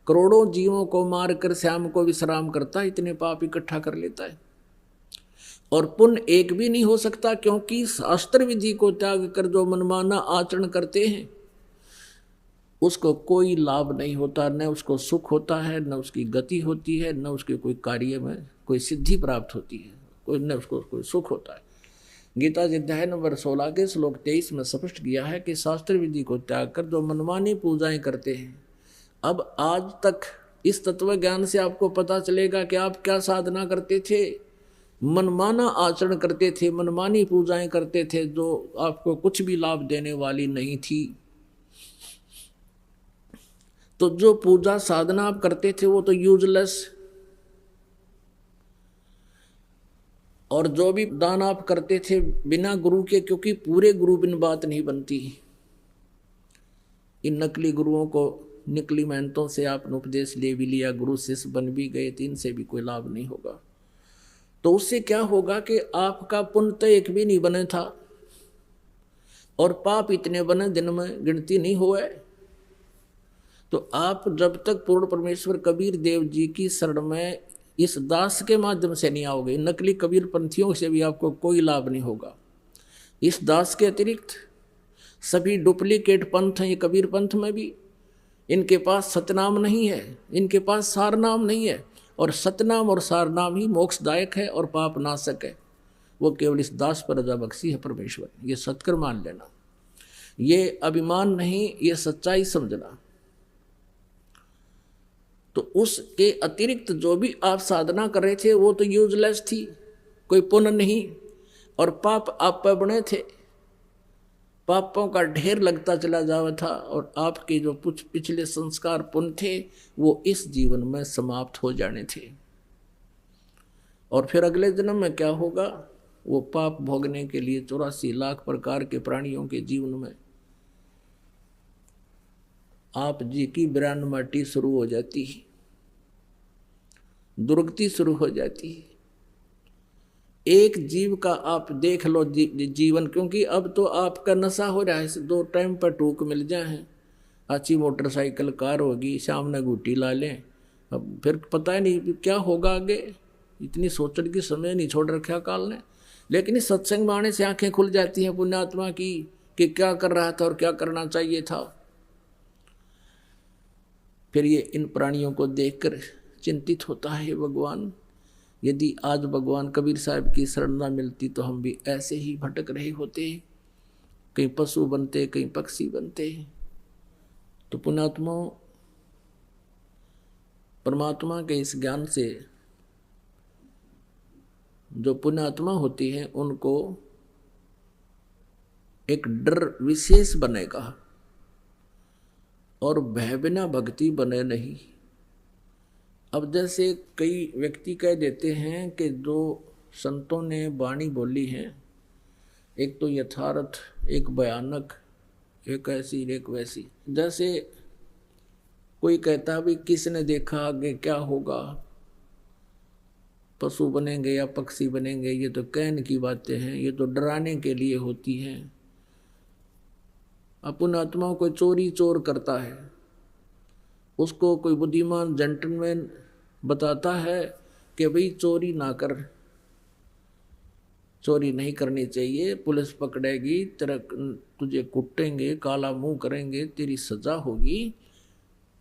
करोड़ों जीवों को मारकर श्याम को विश्राम करता है, इतने पाप इकट्ठा कर लेता है। और पुण्य एक भी नहीं हो सकता, क्योंकि शास्त्र विधि को त्याग कर जो मनमाना आचरण करते हैं उसको कोई लाभ नहीं होता, न उसको सुख होता है, न उसकी गति होती है, न उसके कोई कार्य में कोई सिद्धि प्राप्त होती है, कोई न उसको कोई सुख होता है। गीता जी अध्याय नंबर 16 के श्लोक 23 में स्पष्ट किया है कि शास्त्र विधि को त्याग कर जो मनमानी पूजाएं करते हैं। अब आज तक इस तत्व ज्ञान से आपको पता चलेगा कि आप क्या साधना करते थे, मनमाना आचरण करते थे, मनमानी पूजाएं करते थे जो आपको कुछ भी लाभ देने वाली नहीं थी। तो जो पूजा साधना आप करते थे वो तो यूजलेस, और जो भी दान आप करते थे बिना गुरु के, क्योंकि पूरे गुरु बिन बात नहीं बनती। इन नकली गुरुओं को, निकली मेहनतों से आपने उपदेश ले भी लिया, गुरु शिष्य बन भी गए, तो इनसे भी कोई लाभ नहीं होगा। तो उससे क्या होगा कि आपका पुण्य तो एक भी नहीं बने था, और पाप इतने बने दिन में गिनती नहीं हुए। तो आप जब तक पूर्ण परमेश्वर कबीर देव जी की शरण में इस दास के माध्यम से नहीं आओगे, नकली कबीर पंथियों से भी आपको कोई लाभ नहीं होगा। इस दास के अतिरिक्त सभी डुप्लीकेट पंथ हैं, ये कबीर पंथ में भी इनके पास सतनाम नहीं है, इनके पास सारनाम नहीं है, और सतनाम और सारनाम ही मोक्षदायक है और पाप नाशक है। वो केवल इस दास पर रजा बख्शी है परमेश्वर, ये सत्कर मान लेना, ये अभिमान नहीं, ये सच्चाई समझना। तो उसके अतिरिक्त जो भी आप साधना कर रहे थे वो तो यूजलेस थी, कोई पुण्य नहीं, और पाप आप पर बने थे, पापों का ढेर लगता चला जावा था, और आपके जो कुछ पिछले संस्कार पुण्य थे वो इस जीवन में समाप्त हो जाने थे। और फिर अगले जन्म में क्या होगा, वो पाप भोगने के लिए 84 लाख प्रकार के प्राणियों के जीवन में आप जी की बिरान माटी शुरू हो जाती है, दुर्गति शुरू हो जाती है। एक जीव का आप देख लो जीवन, क्योंकि अब तो आपका नशा हो रहा है, 2 टाइम पर टूक मिल जाए, अच्छी मोटरसाइकिल कार होगी, सामने गुटी ला लें, अब फिर पता नहीं क्या होगा आगे, इतनी सोचने की समय नहीं छोड़ रखा काल ने। लेकिन इस सत्संग में आने से आंखें खुल जाती हैं पुण्यात्मा की कि क्या कर रहा था और क्या करना चाहिए था। फिर ये इन प्राणियों को देखकर चिंतित होता है, भगवान यदि आज भगवान कबीर साहब की शरण न मिलती तो हम भी ऐसे ही भटक रहे होते, कहीं पशु बनते, कहीं पक्षी बनते। तो पुण्यात्मा परमात्मा के इस ज्ञान से जो पुण्यात्मा होती है उनको एक डर विशेष बनेगा, और भय बिना भक्ति बने नहीं। अब जैसे कई व्यक्ति कह देते हैं कि जो संतों ने वाणी बोली है, एक तो यथार्थ, एक भयानक, एक ऐसी एक वैसी। जैसे कोई कहता भी किसने देखा आगे क्या होगा, पशु बनेंगे या पक्षी बनेंगे, ये तो कहने की बातें हैं, ये तो डराने के लिए होती हैं। अपन आत्माओं को चोरी चोर करता है, उसको कोई बुद्धिमान जेंटलमैन बताता है कि भाई चोरी ना कर, चोरी नहीं करनी चाहिए, पुलिस पकड़ेगी, तेरा तुझे कुटेंगे, काला मुंह करेंगे, तेरी सजा होगी,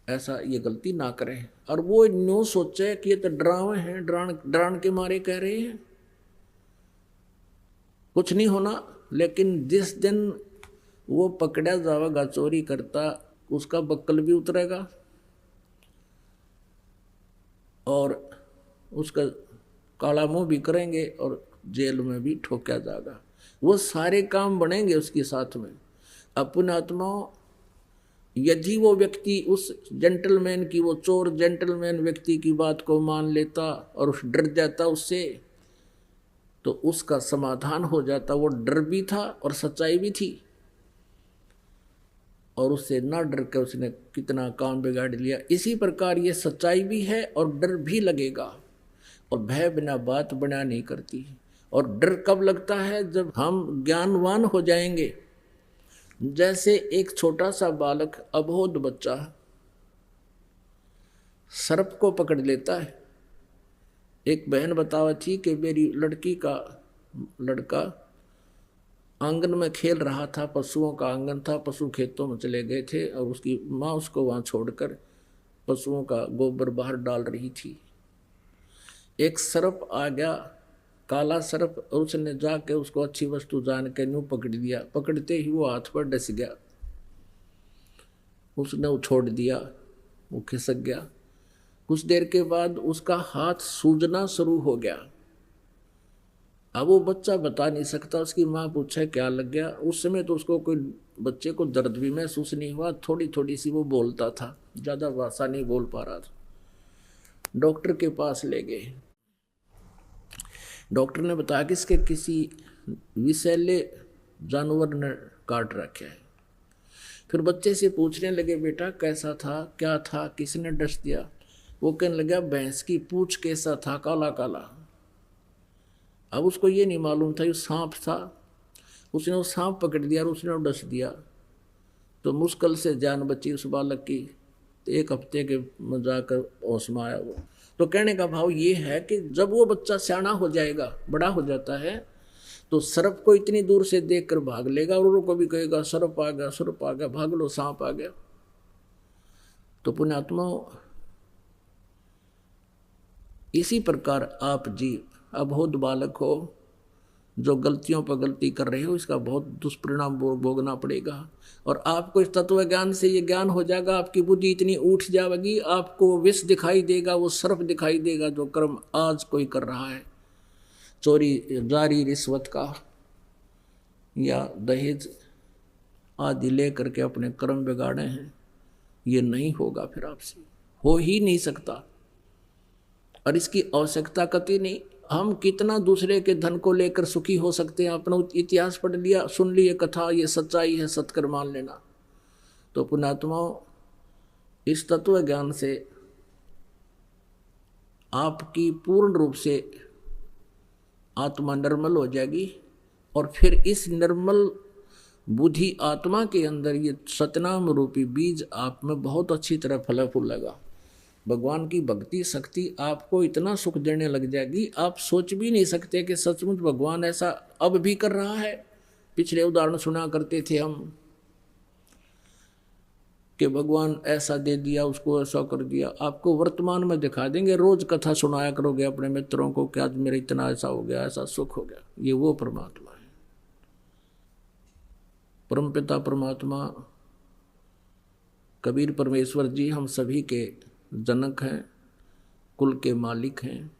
ऐसा ये गलती ना करें। और वो न्यू सोचे कि ये तो डरावे हैं, डरान के मारे कह रहे हैं, कुछ नहीं होना। लेकिन जिस दिन वो पकड़ा जाएगा चोरी करता, उसका बक्कल भी उतरेगा और उसका काला मुंह भी करेंगे और जेल में भी ठोका जाएगा। वो सारे काम बनेंगे उसके साथ में। अपन आत्मा यदि वो व्यक्ति उस जेंटलमैन की, वो चोर जेंटलमैन व्यक्ति की बात को मान लेता और उस डर जाता उससे, तो उसका समाधान हो जाता। वो डर भी था और सच्चाई भी थी, और उससे ना डर कर उसने कितना काम बिगाड़ लिया। इसी प्रकार ये सच्चाई भी है और डर भी लगेगा, और भय बिना बात बना नहीं करती। और डर कब लगता है, जब हम ज्ञानवान हो जाएंगे। जैसे एक छोटा सा बालक, अबोध बच्चा सर्प को पकड़ लेता है। एक बहन बतावा थी कि मेरी लड़की का लड़का आंगन में खेल रहा था, पशुओं का आंगन था, पशु खेतों में चले गए थे और उसकी माँ उसको वहाँ छोड़कर पशुओं का गोबर बाहर डाल रही थी। एक सर्प आ गया, काला सर्प, और उसने जाके उसको अच्छी वस्तु जान के यूं पकड़ दिया। पकड़ते ही वो हाथ पर डस गया, उसने वो छोड़ दिया, वो खिसक गया। कुछ देर के बाद उसका हाथ सूजना शुरू हो गया, अब वो बच्चा बता नहीं सकता, उसकी माँ पूछे क्या लग गया। उस समय तो उसको कोई बच्चे को दर्द भी महसूस नहीं हुआ, थोड़ी थोड़ी सी वो बोलता था, ज़्यादा भाषा नहीं बोल पा रहा था। डॉक्टर के पास ले गए। डॉक्टर ने बताया कि इसके किसी विषैले जानवर ने काट रखे है। फिर बच्चे से पूछने लगे, बेटा कैसा था, क्या था, किसने डस दिया? वो कहने लगा, भैंस की पूंछ कैसा था, काला काला। अब उसको ये नहीं मालूम था ये सांप था। उसने वो सांप पकड़ दिया और उसने वो डस दिया, तो मुश्किल से जान बची उस बालक की। 1 हफ्ते के में जाकर होश में आया वो। तो कहने का भाव ये है कि जब वो बच्चा सियाना हो जाएगा, बड़ा हो जाता है, तो सर्प को इतनी दूर से देखकर भाग लेगा और उनको भी कहेगा सर्प आ गया, सर्प आ गया, भाग लो, सांप आ गया। तो पुण्यात्मा, इसी प्रकार आप जीव अबोध बालक हो, जो गलतियों पर गलती कर रहे हो, इसका बहुत दुष्परिणाम भोगना पड़ेगा। और आपको इस तत्व ज्ञान से ये ज्ञान हो जाएगा, आपकी बुद्धि इतनी उठ जाएगी, आपको विष दिखाई देगा, वो सर्प दिखाई देगा जो कर्म आज कोई कर रहा है, चोरी, जारी, रिश्वत का या दहेज आदि ले करके अपने कर्म बिगाड़े हैं। ये नहीं होगा, फिर आपसे हो ही नहीं सकता, और इसकी आवश्यकता कतई नहीं। हम कितना दूसरे के धन को लेकर सुखी हो सकते हैं? अपना इतिहास पढ़ लिया, सुन ली कथा, ये सच्चाई है, सत्कर मान लेना। तो पुण्यात्माओं, इस तत्व ज्ञान से आपकी पूर्ण रूप से आत्मा निर्मल हो जाएगी, और फिर इस निर्मल बुद्धि आत्मा के अंदर ये सतनाम रूपी बीज आप में बहुत अच्छी तरह फल फूलेगा। भगवान की भक्ति शक्ति आपको इतना सुख देने लग जाएगी, आप सोच भी नहीं सकते कि सचमुच भगवान ऐसा अब भी कर रहा है। पिछले उदाहरण सुना करते थे हम कि भगवान ऐसा दे दिया, उसको ऐसा कर दिया। आपको वर्तमान में दिखा देंगे, रोज कथा सुनाया करोगे अपने मित्रों को कि आज मेरा इतना ऐसा हो गया, ऐसा सुख हो गया। ये वो परमात्मा है, परमपिता परमात्मा कबीर परमेश्वर जी हम सभी के जनक हैं, कुल के मालिक हैं।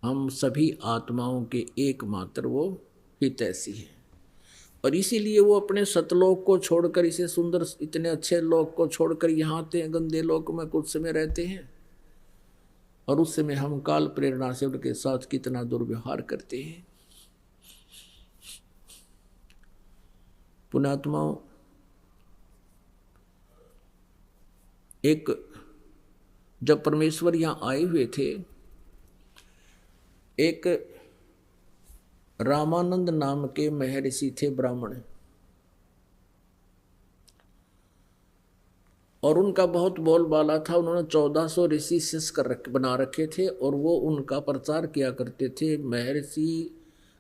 हम सभी आत्माओं के एकमात्र वो हितैषी हैं, और इसीलिए वो अपने सतलोक को छोड़कर, इसे सुंदर इतने अच्छे लोक को छोड़कर यहाँ आते हैं, गंदे लोक में कुछ समय रहते हैं, और उस समय हम काल प्रेरणा से उनके साथ कितना दुर्व्यवहार करते हैं। पुण्यात्माओं, एक जब परमेश्वर यहाँ आए हुए थे, एक रामानंद नाम के महर्षि थे, ब्राह्मण, और उनका बहुत बोलबाला था। उन्होंने 1400 ऋषि शिष्य बना रखे थे, और वो उनका प्रचार किया करते थे। महर्षि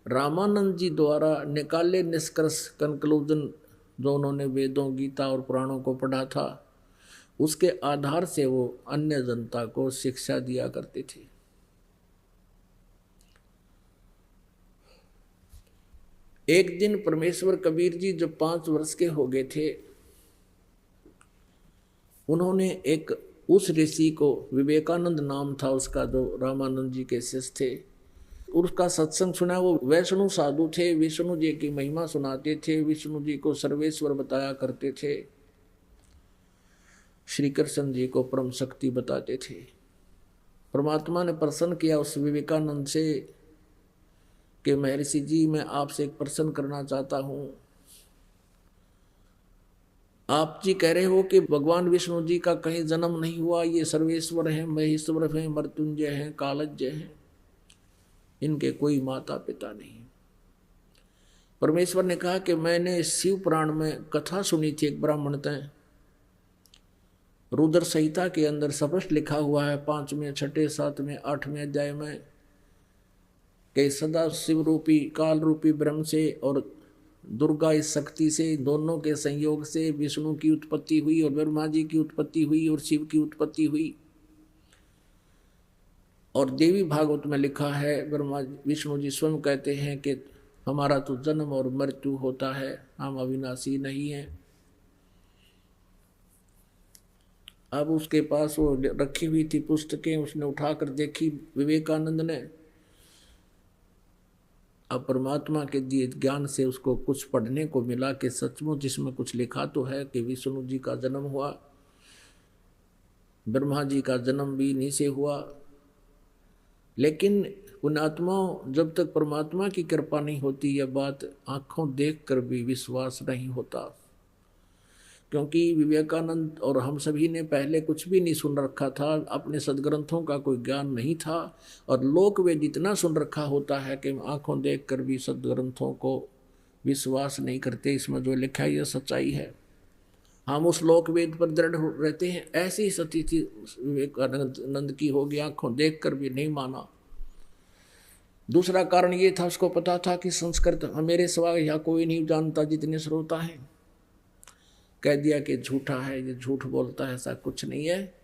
रामानंद जी द्वारा निकाले निष्कर्ष, कंक्लूजन, जो उन्होंने वेदों, गीता और पुराणों को पढ़ा था, उसके आधार से वो अन्य जनता को शिक्षा दिया करते थे। एक दिन परमेश्वर कबीर जी जब 5 वर्ष के हो गए थे, उन्होंने एक उस ऋषि को, विवेकानंद नाम था उसका, जो रामानंद जी के शिष्य थे, उसका सत्संग सुना। वो वैष्णु साधु थे, विष्णु जी की महिमा सुनाते थे, विष्णु जी को सर्वेश्वर बताया करते थे, श्री कृष्ण जी को परम शक्ति बताते थे। परमात्मा ने प्रसन्न किया उस विवेकानंद से कि महर्षि जी, मैं आपसे एक प्रश्न करना चाहता हूँ। आप जी कह रहे हो कि भगवान विष्णु जी का कहीं जन्म नहीं हुआ, ये सर्वेश्वर हैं, महेश्वर हैं, मृत्युंजय हैं, कालज्ञ हैं, इनके कोई माता पिता नहीं। परमेश्वर ने कहा कि मैंने शिव पुराण में कथा सुनी थी, एक ब्राह्मण तय रुद्र संहिता के अंदर स्पष्ट लिखा हुआ है, 5वें, 6ठे, 7वें, 8वें अध्याय में, कि सदा शिव रूपी काल रूपी ब्रह्म से और दुर्गा इस शक्ति से, दोनों के संयोग से विष्णु की उत्पत्ति हुई, और ब्रह्मा जी की उत्पत्ति हुई, और शिव की उत्पत्ति हुई। और देवी भागवत में लिखा है, ब्रह्मा विष्णु जी स्वयं कहते हैं कि हमारा तो जन्म और मृत्यु होता है, हम अविनाशी नहीं हैं। अब उसके पास वो रखी हुई थी पुस्तकें, उसने उठाकर देखी विवेकानंद ने, अब परमात्मा के दिए ज्ञान से उसको कुछ पढ़ने को मिला कि सचमुच इसमें कुछ लिखा तो है कि विष्णु जी का जन्म हुआ, ब्रह्मा जी का जन्म भी इन्हीं से हुआ। लेकिन पुण्यात्माओं, जब तक परमात्मा की कृपा नहीं होती यह बात आंखों देखकर भी विश्वास नहीं होता। क्योंकि विवेकानंद और हम सभी ने पहले कुछ भी नहीं सुन रखा था, अपने सदग्रंथों का कोई ज्ञान नहीं था, और लोक वेद इतना सुन रखा होता है कि आंखों देखकर भी सदग्रंथों को विश्वास नहीं करते। इसमें जो लिखा है यह सच्चाई है, हम उस लोक वेद पर दृढ़ रहते हैं। ऐसी स्थिति विवेकानंद की होगी, आंखों देखकर भी नहीं माना। दूसरा कारण ये था, उसको पता था कि संस्कृत मेरे सिवा यहाँ कोई नहीं जानता जितने श्रोता हैं। कह दिया कि झूठा है, ये झूठ बोलता है, ऐसा कुछ नहीं है।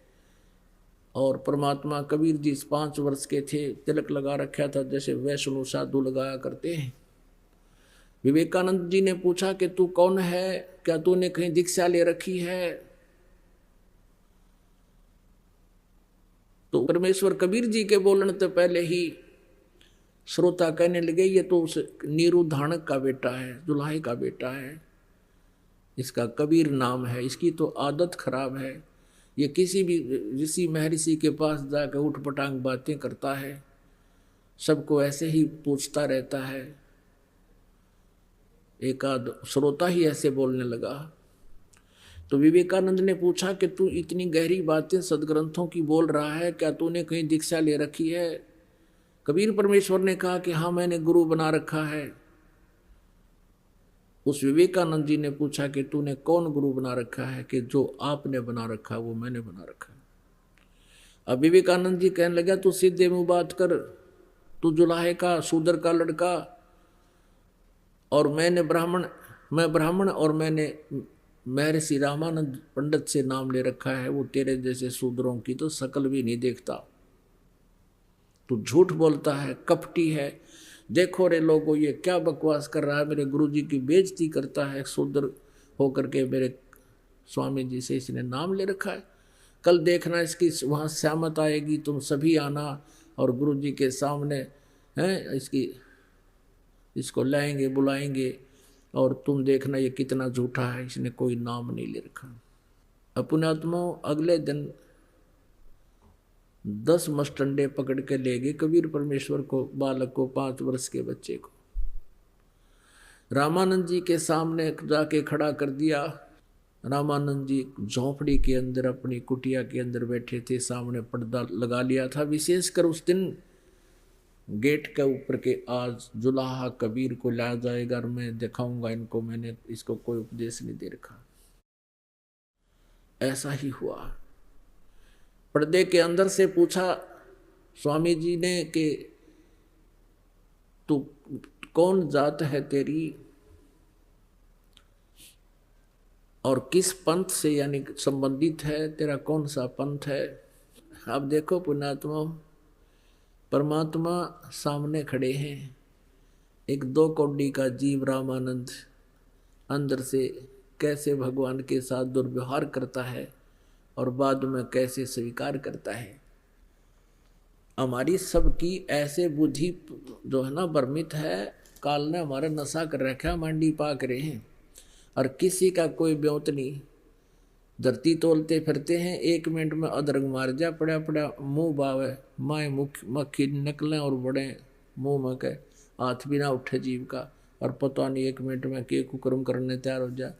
और परमात्मा कबीर जी 5 वर्ष के थे, तिलक लगा रखा था जैसे वैष्णव साधु लगाया करते हैं। विवेकानंद जी ने पूछा कि तू कौन है, क्या तूने कहीं दीक्षा ले रखी है? तो परमेश्वर कबीर जी के बोलने से पहले ही श्रोता कहने लगे ये तो उस नीरू धाणक का बेटा है, दुल्हाई का बेटा है, इसका कबीर नाम है, इसकी तो आदत खराब है, ये किसी भी ऋषि महर्षि के पास जाकर उठपटांग बातें करता है, सबको ऐसे ही पूछता रहता है। एक आध श्रोता ही ऐसे बोलने लगा। तो विवेकानंद ने पूछा कि तू इतनी गहरी बातें सदग्रंथों की बोल रहा है, क्या तूने कहीं दीक्षा ले रखी है? कबीर परमेश्वर ने कहा कि हाँ, मैंने गुरु बना रखा है। उस विवेकानंद जी ने पूछा कि तूने कौन गुरु बना रखा है? कि जो आपने बना रखा वो मैंने बना रखा है। अब विवेकानंद जी कहने लगा तू सीधे मुंह बात कर, तू जुलाहे का शूद्र का लड़का, और मैं ब्राह्मण और मैंने महर्षि रामानंद पंडित से नाम ले रखा है, वो तेरे जैसे शूद्रों की तो शकल भी नहीं देखता। तू झूठ बोलता है, कपटी है। देखो रे लोगों, ये क्या बकवास कर रहा है, मेरे गुरुजी की बेइज्जती करता है, शूद्र होकर के मेरे स्वामी जी से इसने नाम ले रखा है। कल देखना इसकी वहाँ श्यामत आएगी, तुम सभी आना और गुरुजी के सामने हैं इसको लाएंगे, बुलाएंगे, और तुम देखना ये कितना झूठा है, इसने कोई नाम नहीं ले रखा। पुण्यात्माओं, अगले दिन 10 मस्टंडे पकड़ के ले गए कबीर परमेश्वर को, बालक को, 5 वर्ष के बच्चे को रामानंद जी के सामने जाके खड़ा कर दिया। रामानंद जी झोंपड़ी के अंदर अपनी कुटिया के अंदर बैठे थे, सामने पर्दा लगा लिया था। विशेषकर उस दिन गेट के ऊपर के आज जुलाहा कबीर को ला जाएगा और मैं दिखाऊंगा इनको, मैंने इसको कोई उपदेश नहीं दे रखा। ऐसा ही हुआ। पर्दे के अंदर से पूछा स्वामी जी ने कि तू कौन जात है तेरी और किस पंथ से यानी संबंधित है, तेरा कौन सा पंथ है? अब देखो पुण्यात्मा, परमात्मा सामने खड़े हैं, एक 2 कौड़ी का जीव रामानंद अंदर से कैसे भगवान के साथ दुर्व्यवहार करता है और बाद में कैसे स्वीकार करता है। हमारी सबकी ऐसे बुद्धि जो है ना भ्रमित है, काल ने हमारा नशा कर रखा, मंडी पाक रहे हैं, और किसी का कोई ब्योत नहीं। धरती तोलते फिरते हैं, 1 मिनट में अदरंग मार जा, पड़ा पड़ा मुंह बावे, माए मक्खी निकले और बड़े मुंह में के हाथ भी ना उठे जीव का, और पता नहीं 1 मिनट में के कुकर्म करने तैयार हो जाए।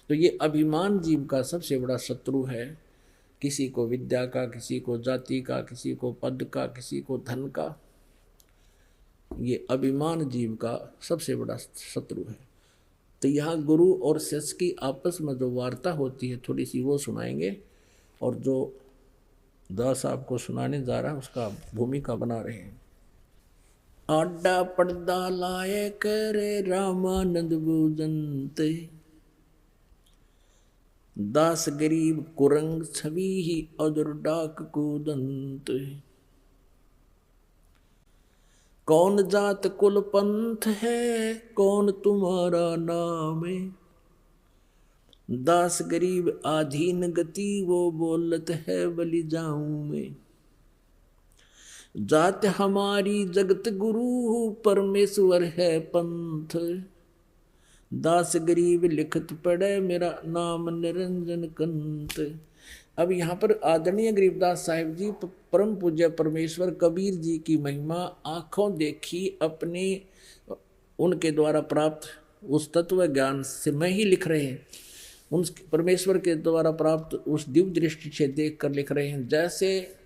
तो ये अभिमान जीव का सबसे बड़ा शत्रु है। किसी को विद्या का, किसी को जाति का, किसी को पद का, किसी को धन का, ये अभिमान जीव का सबसे बड़ा शत्रु है। तो यहाँ गुरु और शिष्य की आपस में जो वार्ता होती है थोड़ी सी वो सुनाएंगे, और जो दास आपको सुनाने जा रहा है उसका भूमिका बना रहे हैं। आडा पर्दा लाए करे रामानंद बूजंत, दास गरीब कुरंग छवि ही अजर डाक कूदंत। कौन जात कुल पंथ है, कौन तुम्हारा नाम है, दास गरीब आधीन गति वो बोलत है बलि जाऊं में। जात हमारी जगत गुरु परमेश्वर है पंथ, दास गरीब लिखत पढ़े मेरा नाम निरंजन कंत। अब यहाँ पर आदरणीय गरीबदास साहिब जी परम पूज्य परमेश्वर कबीर जी की महिमा आंखों देखी अपने उनके द्वारा प्राप्त उस तत्व ज्ञान से में ही लिख रहे हैं, उन परमेश्वर के द्वारा प्राप्त उस दिव्य दृष्टि से देख कर लिख रहे हैं। जैसे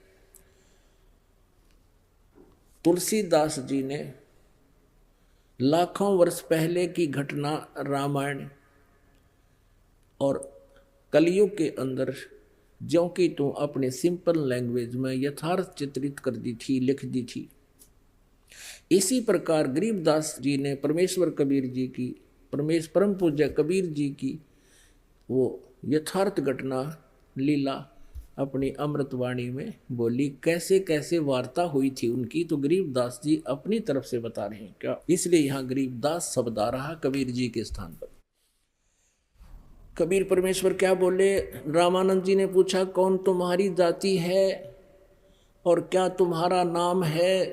तुलसीदास जी ने लाखों वर्ष पहले की घटना रामायण और कलयुग के अंदर ज्यों की त्यों अपने सिंपल लैंग्वेज में यथार्थ चित्रित कर दी थी, लिख दी थी। इसी प्रकार गरीबदास जी ने परमेश्वर कबीर जी की परम पूज्य कबीर जी की वो यथार्थ घटना लीला अपनी अमृतवाणी में बोली। कैसे कैसे वार्ता हुई थी उनकी, तो गरीबदास जी अपनी तरफ से बता रहे हैं क्या, इसलिए यहाँ गरीबदास शब्द आ रहा कबीर जी के स्थान पर। कबीर परमेश्वर क्या बोले, रामानंद जी ने पूछा कौन तुम्हारी जाति है और क्या तुम्हारा नाम है,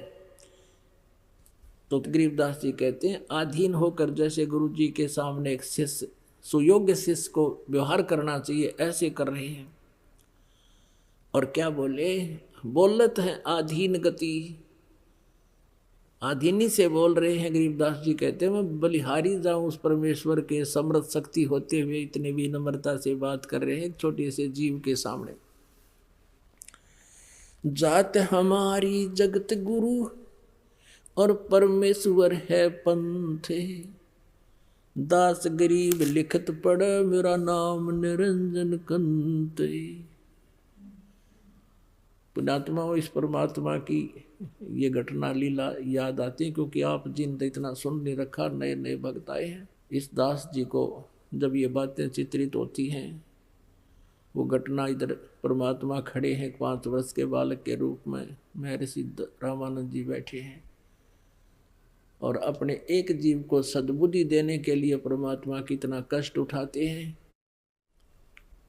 तो गरीबदास जी कहते हैं आधीन होकर जैसे गुरु जी के सामने एक शिष्य सुयोग्य शिष्य को व्यवहार करना चाहिए ऐसे कर रहे हैं। और क्या बोले, बोलत है आधीन गति, आधीनी से बोल रहे हैं। गरीबदास जी कहते हैं मैं बलिहारी जाऊं उस परमेश्वर के समर्थ शक्ति होते हुए इतने विनम्रता से बात कर रहे हैं छोटे से जीव के सामने। जात हमारी जगत गुरु और परमेश्वर है पंथ, दास गरीब लिखत पढ़ मेरा नाम निरंजन कंत। पुण्यात्मा इस परमात्मा की ये घटना लीला याद आती है, क्योंकि आप जिन इतना सुन नहीं रखा, नए नए भक्त आए हैं। इस दास जी को जब ये बातें चित्रित होती हैं, वो घटना इधर परमात्मा खड़े हैं 5 वर्ष के बालक के रूप में, महर्षि रामानंद जी बैठे हैं और अपने एक जीव को सद्बुद्धि देने के लिए परमात्मा कितना कष्ट उठाते हैं।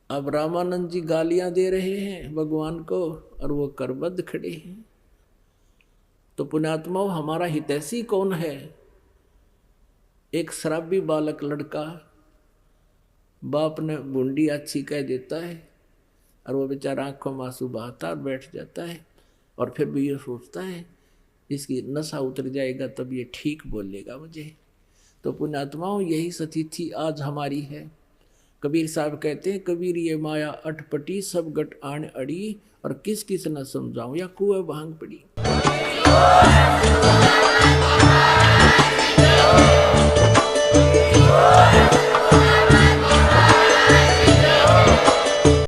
अब रामानंद जी गालियां दे रहे हैं भगवान को और वो करबद्ध खड़े हैं। तो पुण्यात्मा हमारा हितैषी कौन है? एक शराबी बालक लड़का बाप ने बूंदी अच्छी कह देता है और वो बेचारा आंखों में आंसू बहाता और बैठ जाता है, और फिर भी ये सोचता है इसकी नशा उतर जाएगा तब ये ठीक बोलेगा मुझे। तो पुण्यात्माओं यही स्थिति आज हमारी है। कबीर साहब कहते हैं कबीर ये माया अटपटी सब गट आन अड़ी, और किस किस न समझाऊं या कुएं भांग पड़ी।